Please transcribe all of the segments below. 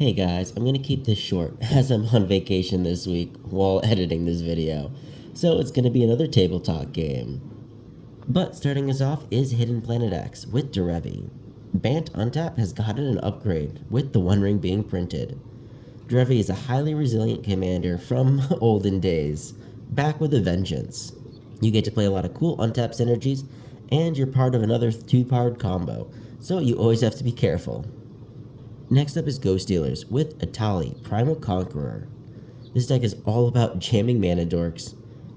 Hey guys, I'm gonna keep this short as I'm on vacation this week while editing this video. So it's gonna be another table talk game. But starting us off is Hidden Planet X with Derevi. Bant Untap has gotten an upgrade with the One Ring being printed. Derevi is a highly resilient commander from olden days, back with a vengeance. You get to play a lot of cool untap synergies, and you're part of another 2-powered combo, so you always have to be careful. Next up is Ghost Dealers with Etali, Primal Conqueror. This deck is all about jamming mana dorks,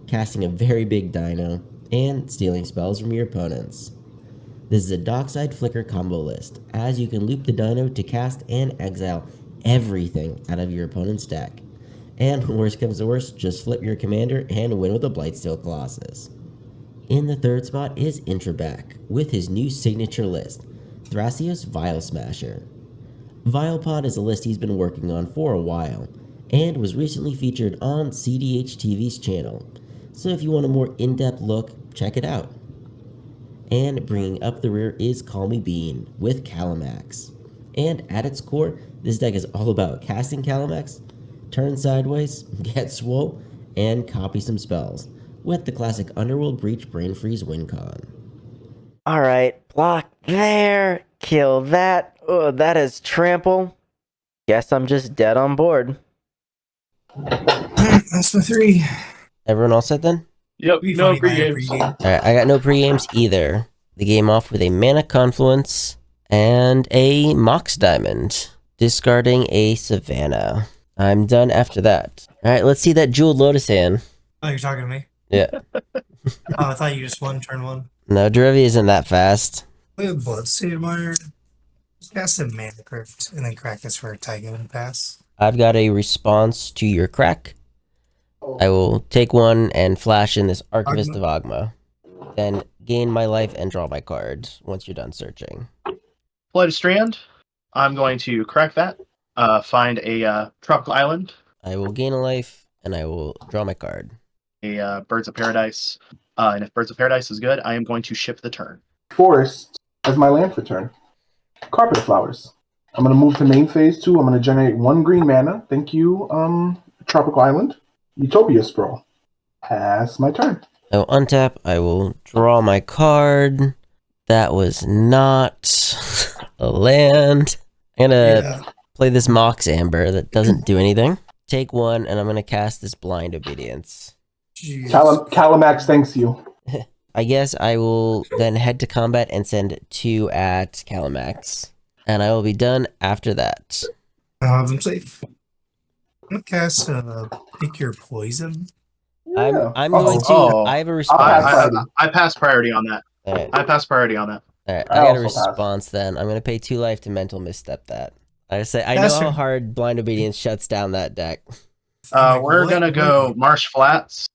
casting a very big dino, and stealing spells from your opponents. This is a Dockside Flicker combo list, as you can loop the dino to cast and exile everything out of your opponent's deck. And worst comes to worst, just flip your commander and win with a Blightsteel Colossus. In the third spot is Intraback, with his new signature list, Thrasios Vialsmasher. Vialpod is a list he's been working on for a while, and was recently featured on CDH TV's channel, so if you want a more in-depth look, check it out. And bringing up the rear is Call Me Bean with Kalamax. And at its core, this deck is all about casting Kalamax, turn sideways, get swole, and copy some spells, with the classic Underworld Breach Brain Freeze win con. Alright, block there, kill that. Oh, that is trample. Guess I'm just dead on board. That's my 3. Everyone all set then? Yep, no pre-games. Alright, I got no pre-games either. The game off with a Mana Confluence and a Mox Diamond, discarding a Savannah. I'm done after that. Alright, let's see that Jeweled Lotus hand. Oh, you're talking to me? Yeah. Oh, I thought you just won turn 1. No, Derevi isn't that fast. Play a Bloodstained Mire. Cast a Mana Crypt, and then crack this for a Tycoon pass. I've got a response to your crack. I will take one and flash in this Archivist of Ogma. Then gain my life and draw my card once you're done searching. Blood Strand. I'm going to crack that. Find a tropical island. I will gain a life and I will draw my card. A Birds of Paradise. And if Birds of Paradise is good, I am going to ship the turn. Forest as my land for turn. Carpet Flowers. I'm going to move to main phase 2. I'm going to generate 1 green mana. Thank you, Tropical Island. Utopia Sprawl. Pass my turn. I will untap. I will draw my card. That was not a land. I'm going to play this Mox Amber that doesn't do anything. Take 1, and I'm going to cast this Blind Obedience. Kalamax thanks you. I guess I will then head to combat and send 2 at Kalamax. And I will be done after that. I'm safe. I'm gonna cast Pick Your Poison. Yeah. I'm going to... I have a response. I pass priority on that. Right. I pass priority on that. Alright, I got a response then. I'm going to pay 2 life to Mental Misstep that. I know how hard Blind Obedience shuts down that deck. We're going to go Marsh Flats.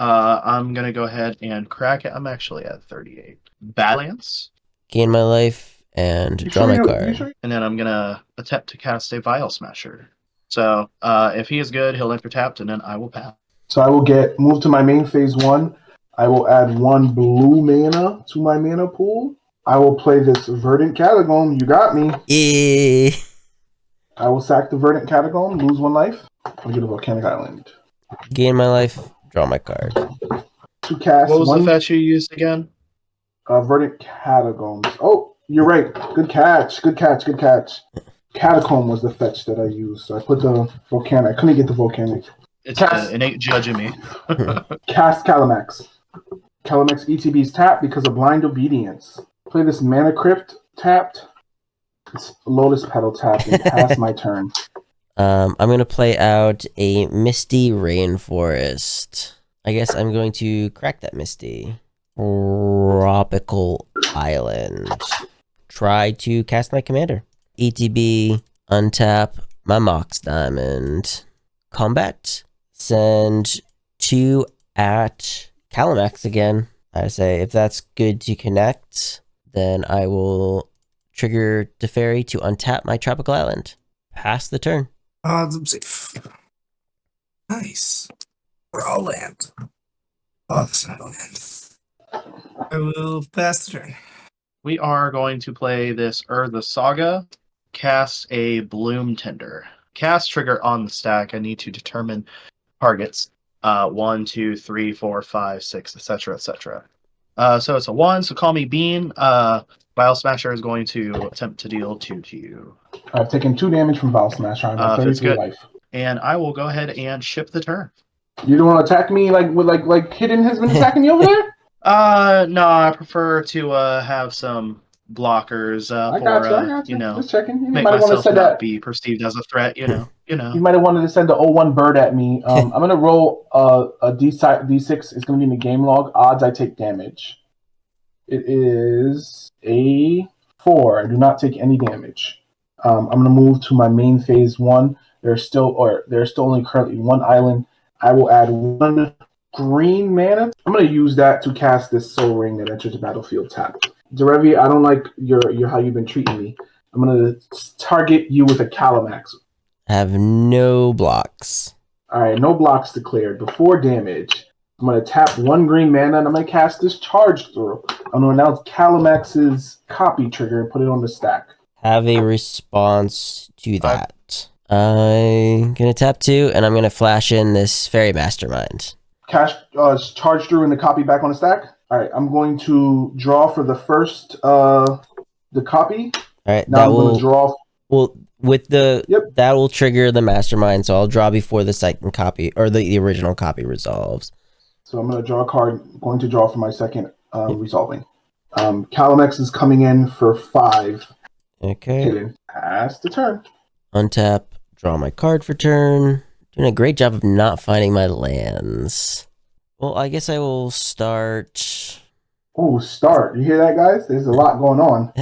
I'm going to go ahead and crack it. I'm actually at 38. Badlands. Gain my life and draw my card. And then I'm going to attempt to cast a Vialsmasher. So if he is good, he'll enter tapped, and then I will pass. So I will move to my main phase 1. I will add 1 blue mana to my mana pool. I will play this Verdant Catacomb. You got me. Yeah. I will sack the Verdant Catacomb, lose 1 life. I'll get a Volcanic Island. Gain my life, draw my card. To cast what was the fetch you used again? Verdant Catacombs. Oh, you're right. Good catch. Good catch. Good catch. Catacomb was the fetch that I used. So I put the Volcanic. I couldn't get the Volcanic. It's an innate judge in me. Cast Kalamax. Kalamax ETB's tapped because of Blind Obedience. Play this Mana Crypt tapped. It's Lotus Petal tapped and pass my turn. I'm going to play out a Misty Rainforest. I guess I'm going to crack that Misty. Tropical Island. Try to cast my commander. ETB, untap my Mox Diamond. Combat. Send 2 at Kalamax again. I say if that's good to connect, then I will trigger Teferi to untap my Tropical Island. Pass the turn. I'm safe. Nice. We're all land. Oh, that's not land. I will pass the turn. We are going to play this the Saga, cast a Bloom Tender. cast trigger on the stack, I need to determine targets. 1, 2, 3, 4, 5, 6, etc., etc. So it's a 1. So call me Bean. Vialsmasher is going to attempt to deal 2 to you. I've taken 2 damage from Vialsmasher. I'm at If it's 33 good. life. And I will go ahead and ship the turn. You don't want to attack me like Hidden has been attacking you over there? No, I prefer to have some blockers I got you. Just checking. You make might want to myself send not that. be perceived as a threat. You know. You might have wanted to send the 01 bird at me. I'm gonna roll a D6. It's gonna be in the game log. Odds I take damage. It is a 4. I do not take any damage. I'm gonna move to my main phase 1. There's still only currently 1 island. I will add 1 green mana. I'm gonna use that to cast this soul ring that enters the battlefield tapped. Derevi, I don't like your how you've been treating me. I'm gonna target you with a Kalamax. Have no blocks. All right, no blocks declared. Before damage, I'm gonna tap 1 green mana and I'm gonna cast this charge through. I'm gonna announce Kalamax's copy trigger and put it on the stack. Have a response to that. I'm gonna tap 2 and I'm gonna flash in this fairy mastermind. Charge through and the copy back on the stack. All right, I'm going to draw for the first the copy. All right, Now that I'm will going to draw. Well, with the Yep. that will trigger the mastermind, so I'll draw before the second copy or the original copy resolves. So I'm going to draw a card. I'm going to draw for my second resolving. Kalamax is coming in for 5. Okay. Hidden. Pass the turn. Untap, draw my card for turn. Doing a great job of not finding my lands. Well, I guess I will start. Oh, start. You hear that, guys? There's a lot going on.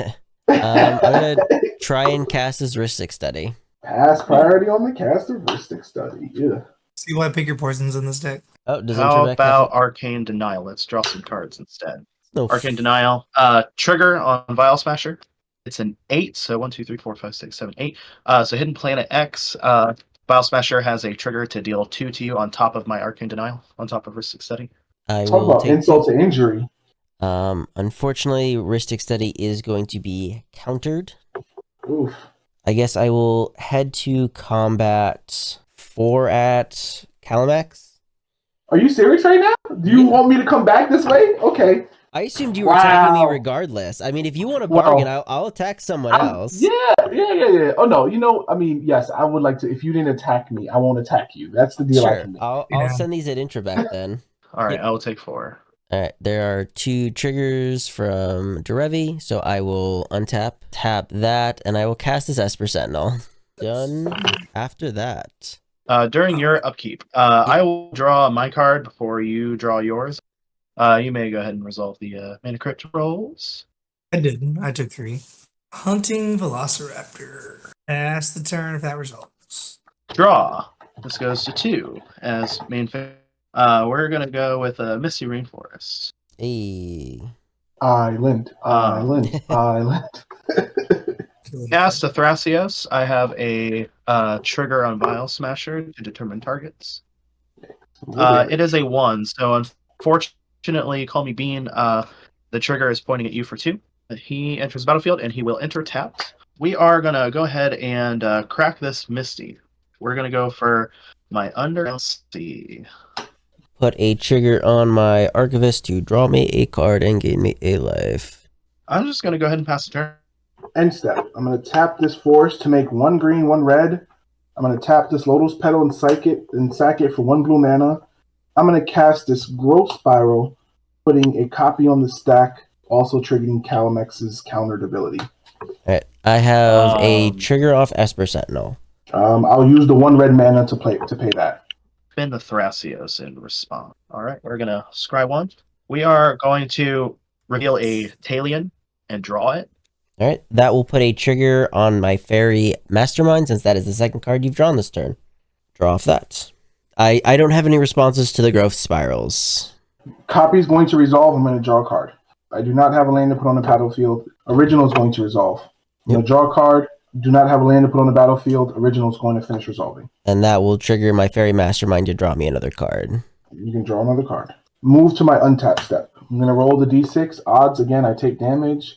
I'm gonna try and cast this Ristic Study. Pass priority on the caster Ristic Study. Yeah. So you want to pick your poisons in this deck? Oh, does How Interact about have... Arcane Denial? Let's draw some cards instead. No. Arcane Denial. Trigger on Vialsmasher. It's an 8, so 1, 2, 3, 4, 5, 6, 7, 8. So Hidden Planet X. Vialsmasher has a trigger to deal 2 to you on top of my Arcane Denial, on top of Ristic Study. I Talk will about take insult to injury. Unfortunately, Ristic Study is going to be countered. Oof. I guess I will head to combat 4 at Kalamax. Are you serious right now? Do you want me to come back this way? Okay. I assumed you were attacking me Wow. regardless. I mean, if you want to Well, bargain, I'll attack someone else. Yeah. Oh no. I mean, yes, I would like to. If you didn't attack me, I won't attack you. That's the deal I Sure. can make. I'll Yeah. send these at Intraback then. All right, Yep. I will take 4. All right, there are 2 triggers from Derevi, so I will untap, tap that, and I will cast this Esper Sentinel. Done after that. During your upkeep, I will draw my card before you draw yours. You may go ahead and resolve the mana crypt rolls. I didn't. I took 3. Hunting Velociraptor. Pass the turn if that results. Draw. This goes to 2 as main phase. We're gonna go with a Misty Rainforest. Hey. Island. Cast a Thrasios. I have a trigger on Vialsmasher to determine targets. It is a 1, so unfortunately, call me Bean. The trigger is pointing at you for 2. He enters the battlefield and he will enter tapped. We are gonna go ahead and crack this Misty. We're gonna go for my Undersea. Put a trigger on my Archivist to draw me a card and gain me a life. I'm just gonna go ahead and pass the turn. End step. I'm going to tap this forest to make 1 green, 1 red. I'm going to tap this Lotus Petal and sack it for 1 blue mana. I'm going to cast this Growth Spiral, putting a copy on the stack, also triggering Kalamax's countered ability. Alright, I have a trigger off Esper Sentinel. I'll use the 1 red mana to pay that. Spin the Thrasios in response. Alright, we're gonna scry 1. We are going to reveal a Talion and draw it. Alright, that will put a trigger on my Fairy Mastermind, since that is the second card you've drawn this turn. Draw off that. I don't have any responses to the Growth Spirals. Copy is going to resolve. I'm going to draw a card. I do not have a land to put on the battlefield. Original is going to resolve. I'm going to draw a card. Do not have a land to put on the battlefield. Original is going to finish resolving. And that will trigger my Fairy Mastermind to draw me another card. You can draw another card. Move to my untap step. I'm going to roll the d6. Odds, again, I take damage.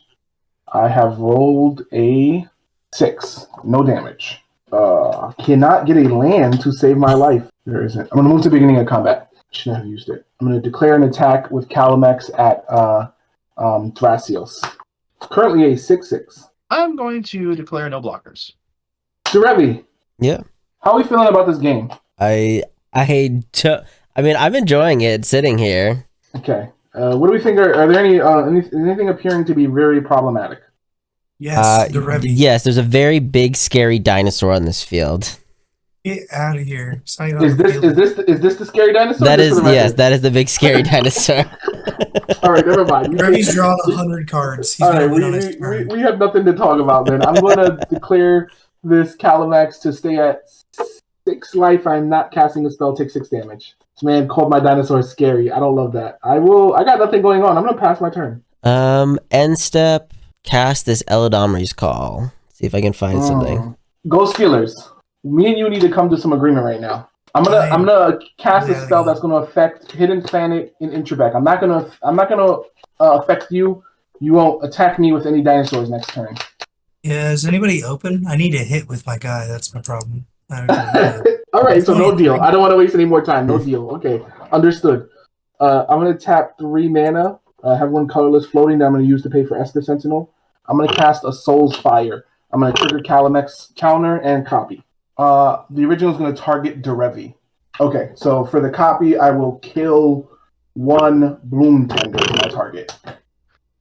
I have rolled a 6. No damage. Cannot get a land to save my life. There isn't. I'm going to move to the beginning of combat. Shouldn't have used it. I'm going to declare an attack with Kalamax at Thrasios. It's currently a 6/6. I'm going to declare no blockers. Derevi, Yeah. how are we feeling about this game? I mean, I'm enjoying it sitting here. Okay. What do we think? Are there anything appearing to be very problematic? Yes, Derevi. Yes, there's a very big, scary dinosaur on this field. Get out of here. Is this the scary dinosaur? That is, yes, that is the big, scary dinosaur. All right, never mind. Derevi's drawn 100 cards. He's All right, win on his turn. we have nothing to talk about then. I'm going to declare this Kalamax to stay at 6 life. I'm not casting a spell, take 6 damage. This man called my dinosaur scary. I don't love that. I got nothing going on. I'm going to pass my turn. End step, cast this Eladomri's Call. See if I can find something. Go Steelers. Me and you need to come to some agreement right now. I'm gonna cast a spell that's gonna affect Hidden Planet in Intrabec. I'm not gonna affect you. You won't attack me with any dinosaurs next turn. Yeah, is anybody open? I need a hit with my guy. That's my problem. All right, so no deal. I don't want to waste any more time. No deal. Okay, understood. I'm gonna tap 3 mana. Have 1 colorless floating that I'm gonna use to pay for Esper Sentinel. I'm gonna cast a Soul's Fire. I'm gonna trigger Kalamax counter and copy. The original is going to target Derevi. Okay, so for the copy, I will kill 1 Bloom Tender to my target.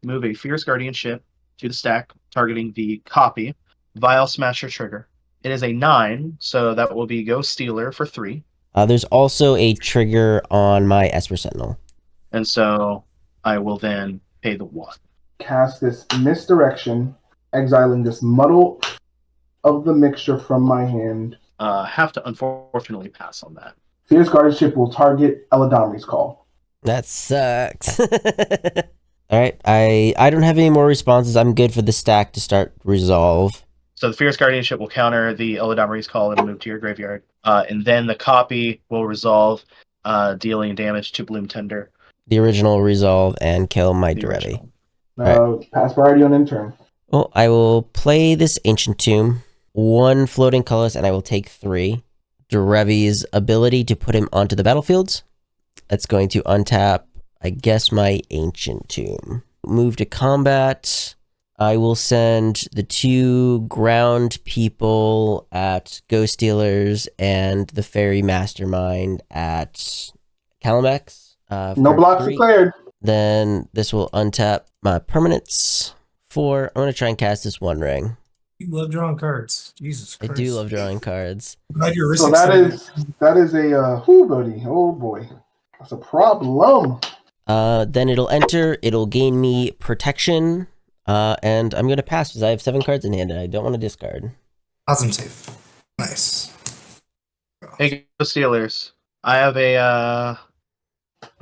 Move a Fierce Guardianship to the stack, targeting the copy. Vialsmasher trigger. It is a 9, so that will be Ghost Stealer for 3. There's also a trigger on my Esper Sentinel. And so I will then pay the 1. Cast this Misdirection, exiling this Muddle of the Mixture from my hand. Have to unfortunately pass on that. Fierce Guardianship will target Eladomri's Call. That sucks. Alright, I don't have any more responses. I'm good for the stack to start resolve. So the Fierce Guardianship will counter the Eladomri's Call and move to your graveyard. And then the copy will resolve, dealing damage to Bloom Tender. The original resolve and kill my Derevi. Pass priority on intern. Well, I will play this Ancient Tomb. 1 floating colorless, and I will take 3. Derevi's ability to put him onto the battlefields. That's going to untap, I guess, my Ancient Tomb. Move to combat. I will send the 2 ground people at Ghost Stealers and the Fairy Mastermind at Kalamax. No blocks declared. Then this will untap my permanents. 4. I'm going to try and cast this One Ring. You love drawing cards. Jesus Christ. I do love drawing cards. Glad you're So that is a buddy. Oh boy, that's a problem. Then it'll enter. It'll gain me protection, and I'm gonna pass because I have 7 cards in hand and I don't want to discard. Awesome save. Nice. Hey, Ghost Stealers. I have a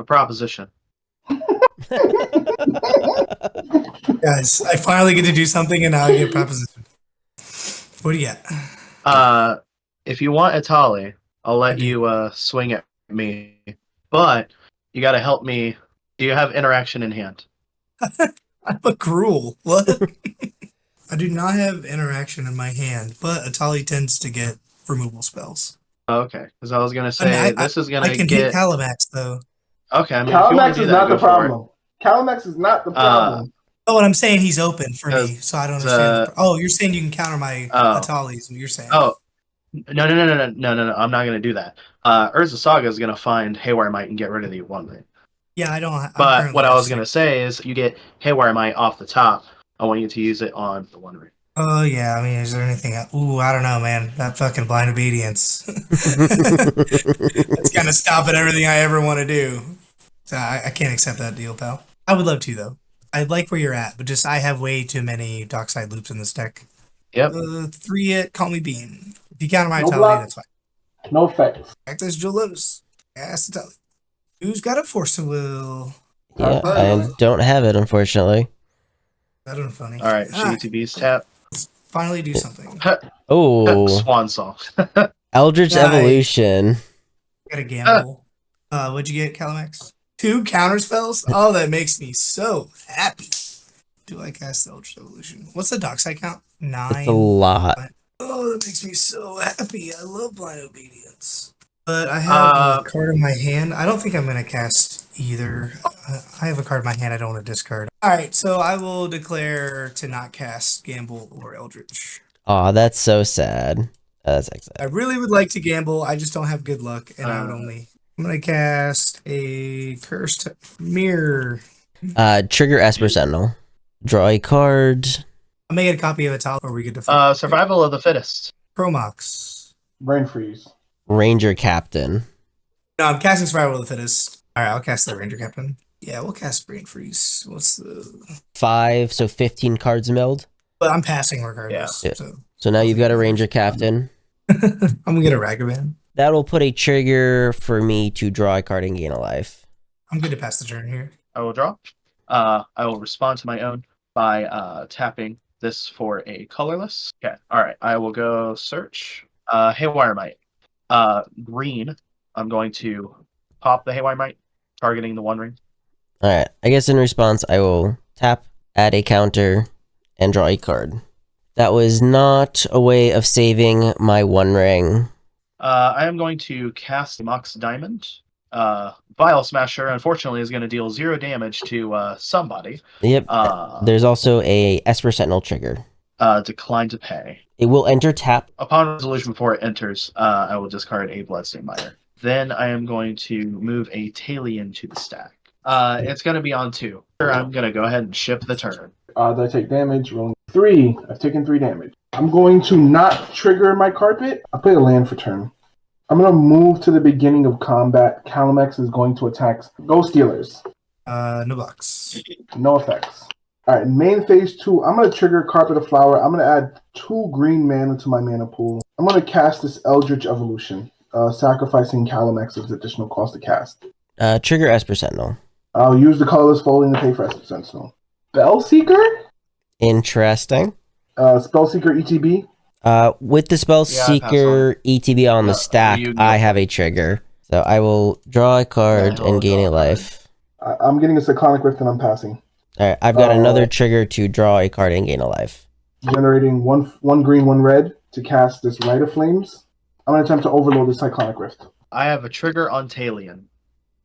proposition. Guys, I finally get to do something and now I get a proposition. What do you got? If you want Etali, I'll let you swing at me. But you gotta help me. Do you have interaction in hand? I'm a cruel. What? I do not have interaction in my hand, but Etali tends to get removal spells. Okay, because I was gonna say this is gonna I can get hit Kalamax though. Okay, I mean, Kalamax is not the problem. Kalamax is not the problem. Oh, what I'm saying, he's open for me, so I don't understand. You're saying you can counter my Etali's, what you're saying. Oh, no, I'm not going to do that. Urza Saga is going to find Haywire Might and get rid of the 1 ring. Yeah, I don't. But what I was going to say is you get Haywire Might off the top. I want you to use it on the 1 ring. Oh, yeah, I mean, is there anything else? Ooh, I don't know, man. That fucking blind obedience. It's kind of stopping everything I ever want to do. So I can't accept that deal, pal. I would love to, though. I like where you're at, but just I have way too many Dockside loops in this deck. Yep. 3 it, call me Bean. If you counter my No Etali, block. that's fine. No effects. Actors Joe Lotus. Ask Etali. Who's got a Force of Will? Yeah, I don't have it, unfortunately. That was funny. All right, GTB's tap. Finally do something. Oh, Swan Song. Eldritch Evolution. Got a gamble. What'd you get, Kalamax? 2 counter spells? Oh, that makes me so happy. Do I cast the Eldritch Evolution? What's the Dockside count? 9. It's a lot. Oh, Oh, that makes me so happy. I love blind obedience. But I have a card in my hand. I don't think I'm going to cast either. I have a card in my hand I don't want to discard. All right, so I will declare to not cast Gamble or Eldritch. Aw, that's so sad. That's I exciting. really would like to gamble. I just don't have good luck, and I would only. I'm going to cast a Cursed Mirror. Trigger Esper Sentinel. Draw a card. I'll make it a copy of Etali, or we could defend. Survival of the fittest. Chromox. Brain freeze. Ranger Captain. No, I'm casting Survival of the Fittest. All right, I'll cast the Ranger Captain. Yeah, we'll cast Brain Freeze. What's the... 5, so 15 cards milled. But I'm passing regardless. Yeah. So So now you've got a Ranger Captain. I'm gonna get a Ragavan. That'll put a trigger for me to draw a card and gain a life. I'm good to pass the turn here. I will draw. I will respond to my own by tapping this for a colorless. Okay. All right. I will go search. Haywire Might. Green. I'm going to pop the Haywire Might, targeting the One Ring. Alright, I guess in response, I will tap, add a counter, and draw a card. That was not a way of saving my One Ring. I am going to cast Mox Diamond. Vialsmasher, unfortunately, is going to deal 0 damage to somebody. Yep. There's also a Esper Sentinel trigger. Decline to pay. It will enter tap. Upon resolution before it enters, I will discard a Bloodstained Mire. Then I am going to move a Talion to the stack. It's going to be on 2. I'm going to go ahead and ship the turn. I take damage. Rolling 3. I've taken 3 damage. I'm going to not trigger my carpet. I play a land for turn. I'm going to move to the beginning of combat. Kalamax is going to attack Ghost Dealers. No blocks. No effects. Alright, main phase 2. I'm going to trigger Carpet of Flower. I'm going to add 2 green mana to my mana pool. I'm going to cast this Eldritch Evolution, sacrificing Kalamax's additional cost to cast. Trigger Esper Sentinel. I'll use the colorless folding to pay for Esper Sentinel. Spellseeker? Interesting. Spellseeker ETB? With the Spellseeker ETB on the stack, I have a trigger. So I will draw a card and gain a life. I'm getting a Cyclonic Rift and I'm passing. Alright, I've got another trigger to draw a card and gain a life. Generating one green, 1 red to cast this Rite of Flames. I'm going to attempt to overload the Cyclonic Rift. I have a trigger on Talion.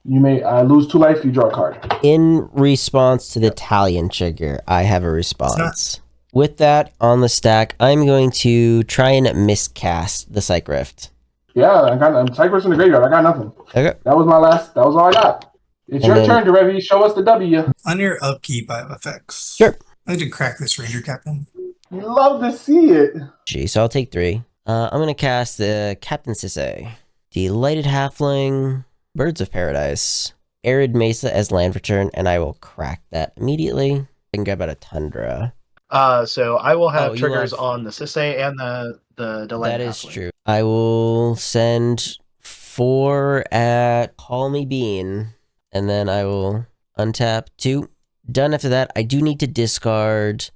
You may lose 2 life, you draw a card. In response to the Talion trigger, I have a response. With that on the stack, I'm going to try and miscast the Psych Rift. Yeah, I got Psych Rift's in the graveyard. I got nothing. Okay. That was all I got. It's your turn, Derevi. Show us the W. On your upkeep, I have effects. Sure. I need to crack this Ranger Captain. You love to see it. Gee, so I'll take 3. I'm going to cast the Captain Cedh. Delighted Halfling, Birds of Paradise, Arid Mesa as land return, and I will crack that immediately. I can grab out a Tundra. So I will have triggers on the Cedh and the Delighted That is Halfling. true. I will send 4 at Call Me Bean, and then I will untap 2. Done after that, I do need to discard.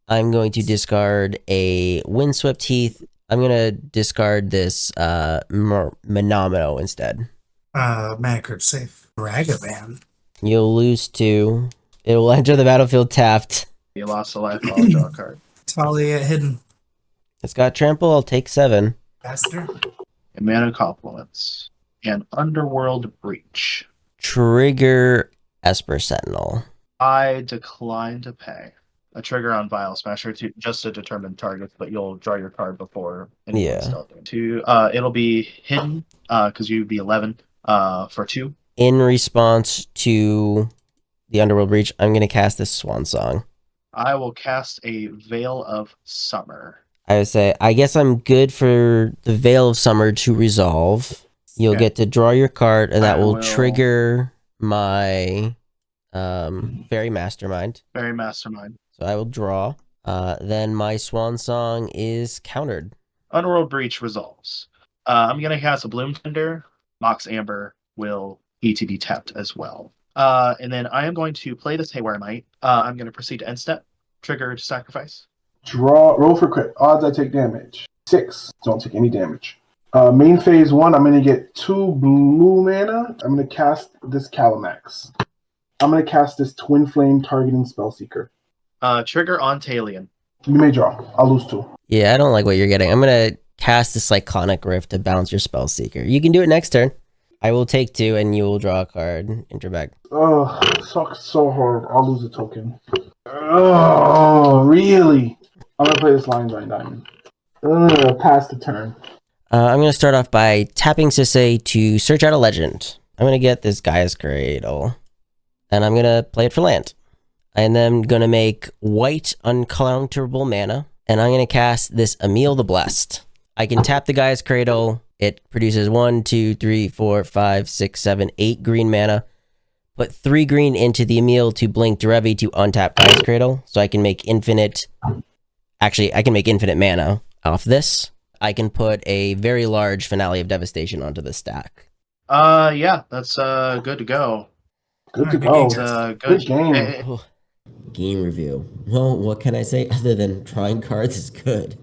I'm going to discard a Windswept Heath. I'm going to discard this Menomino instead. Mana crypt safe. Ragavan. You'll lose 2. It will enter the battlefield tapped. You lost a life, I'll draw a card. Talia hidden. It's got trample, I'll take 7. Faster. And Mana Confluence. And Underworld Breach. Trigger Esper Sentinel. I decline to pay. A trigger on Vialsmasher just to determine targets, but you'll draw your card before anyone's dealt it. It'll be hidden, because you'd be 11 for 2. In response to the Underworld Breach, I'm going to cast this Swan Song. I will cast a Veil of Summer. I would say, I guess I'm good for the Veil of Summer to resolve. You'll get to draw your card, and that will trigger my Fairy Mastermind. Fairy Mastermind. So I will draw. Then my Swan Song is countered. Underworld Breach resolves. I'm going to cast a Bloom Tender. Mox Amber will ETB tapped as well. And then I am going to play this Haywire Might. I'm going to proceed to end step. Trigger to sacrifice. Roll for crit. Odds I take damage. 6. Don't take any damage. Main phase 1, I'm going to get 2 blue mana. I'm going to cast this Kalamax. I'm going to cast this Twin Flame targeting Spellseeker. Trigger on Talion. You may draw. I'll lose 2. Yeah, I don't like what you're getting. I'm going to cast the Cyclonic Rift to bounce your Spellseeker. You can do it next turn. I will take 2, and you will draw a card. Enter back. Oh, sucks so hard. I'll lose a token. Oh, really? I'm going to play this Lion Giant Diamond. Pass the turn. I'm going to start off by tapping Sisay to search out a legend. I'm going to get this Gaia's Cradle, and I'm going to play it for land. And then going to make white uncounterable mana, and I'm going to cast this Emil the Blessed. I can tap the Gaia's Cradle. It produces 1, 2, 3, 4, 5, 6, 7, 8 green mana. Put 3 green into the Emil to blink Derevi to untap Gaia's Cradle, so I can make infinite... Actually, I can make infinite mana off this. I can put a very large Finale of Devastation onto the stack. Yeah, that's good to go. Good to go. Good game. Game review. Well, what can I say other than drawing cards is good?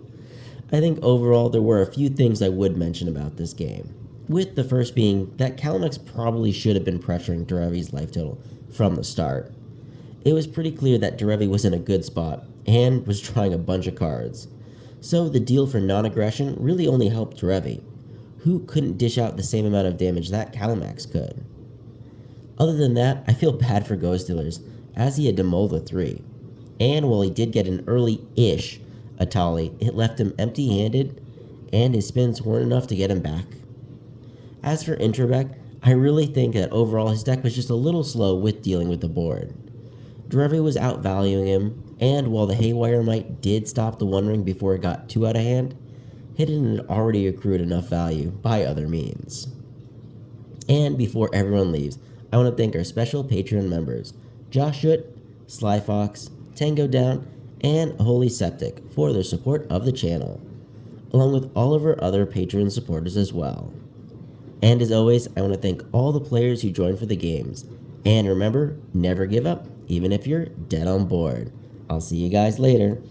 I think overall there were a few things I would mention about this game. With the first being that Kalamax probably should have been pressuring Derevi's life total from the start. It was pretty clear that Derevi was in a good spot and was drawing a bunch of cards. So the deal for non-aggression really only helped Derevi, who couldn't dish out the same amount of damage that Kalamax could. Other than that, I feel bad for Ghost Dealers, as he had to mull the 3. And while he did get an early-ish Etali, it left him empty-handed, and his spins weren't enough to get him back. As for Intrebec, I really think that overall his deck was just a little slow with dealing with the board. Derevi was outvaluing him, and while the Haywire Might did stop the One Ring before it got too out of hand, Hidden had already accrued enough value by other means. And before everyone leaves, I want to thank our special Patreon members, Josh Schutt, Sly Fox, Tango Down, and Holy Septic for their support of the channel, along with all of our other Patreon supporters as well. And as always, I want to thank all the players who joined for the games. And remember, never give up, even if you're dead on board. I'll see you guys later.